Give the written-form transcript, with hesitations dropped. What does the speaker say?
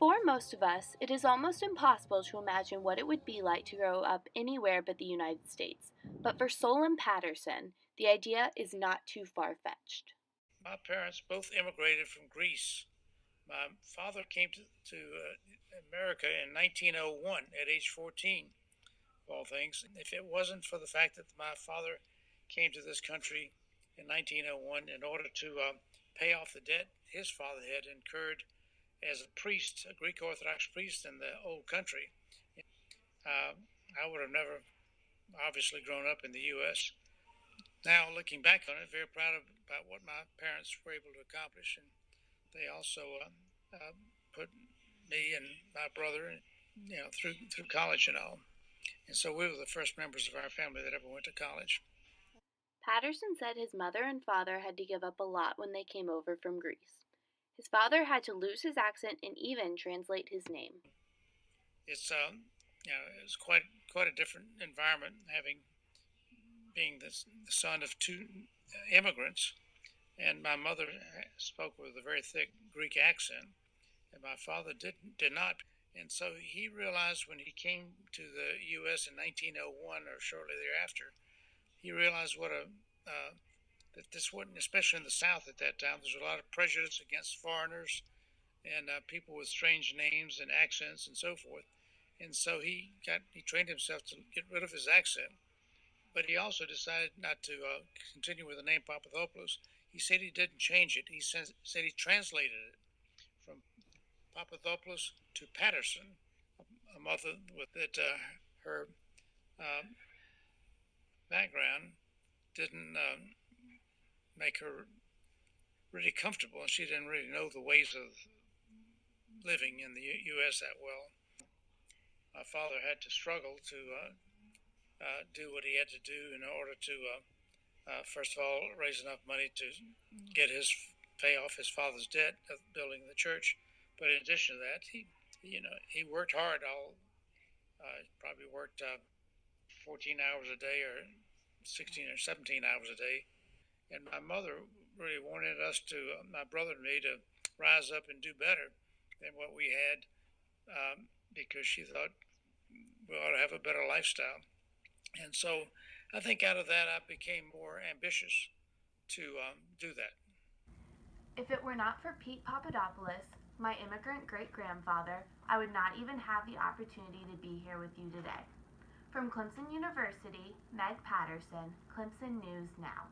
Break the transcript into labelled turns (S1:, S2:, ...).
S1: For most of us, it is almost impossible to imagine what it would be like to grow up anywhere but the United States. But for Solon Patterson, the idea is not too far fetched.
S2: My parents both immigrated from Greece. My father came to America in 1901 at age 14, of all things. If it wasn't for the fact that my father came to this country in 1901 in order to pay off the debt his father had incurred as a priest, a Greek Orthodox priest in the old country, uh, I would have never obviously grown up in the U.S. Now, looking back on it, very proud about what my parents were able to accomplish, and they also put me and my brother, through college and all. And so we were the first members of our family that ever went to college.
S1: Patterson said his mother and father had to give up a lot when they came over from Greece. His father had to lose his accent and even translate his name.
S2: It's it's quite a different environment having being the son of two immigrants, and my mother spoke with a very thick Greek accent, and my father did not. And so he realized when he came to the U.S. in 1901 or shortly thereafter, he realized what a that this wasn't, especially in the South at that time. There's a lot of prejudice against foreigners and people with strange names and accents and so forth. And so he trained himself to get rid of his accent, but he also decided not to continue with the name Papadopoulos. He said he didn't change it. Said he translated it from Papadopoulos to Patterson, a mother with that her uh, background didn't make her really comfortable, and she didn't really know the ways of living in the U.S. that well. My father had to struggle to do what he had to do in order to, first of all, raise enough money to get his pay off his father's debt of building the church. But in addition to that, he worked hard. All probably worked 14 hours a day or 16 or 17 hours a day. And my mother really wanted us to, my brother and me, to rise up and do better than what we had because she thought we ought to have a better lifestyle. And so I think out of that, I became more ambitious to do that.
S1: If it were not for Pete Papadopoulos, my immigrant great grandfather, I would not even have the opportunity to be here with you today. From Clemson University, Meg Patterson, Clemson News Now.